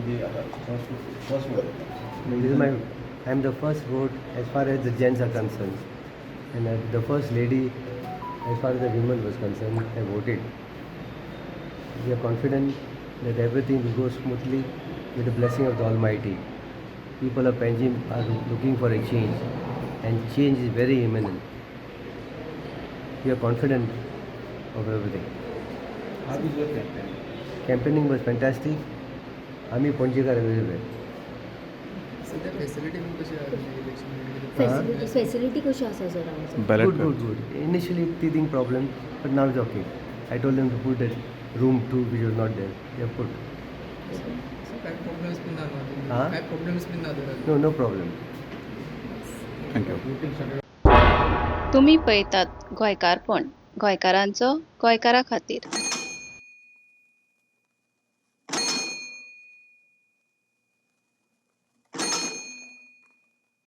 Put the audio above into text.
किती आता first vote This is my, I am the first vote as far as the gents are concerned, and the first lady as far as the women was concerned, I voted. We are confident that everything will go smoothly with the blessing of the Almighty. People of Panjim are looking for a change, and change is very imminent. We are confident of everything. How is your campaign? Campaigning was fantastic. आम्ही पणजेकार वेगवेगळे. सध्या facility पण कशी आहे election facility कशी आसा sir आमचं Good. Initially, teething problem, but now it's okay. I told them to put a room 2 which was not there. They have put. काय प्रॉब्लेम्स पण ना हां? काय प्रॉब्लेम्स पण ना No problem. तुम्ही पळयतात गोंयकारपण गोंयकारांचो गोंयकारा खातीर.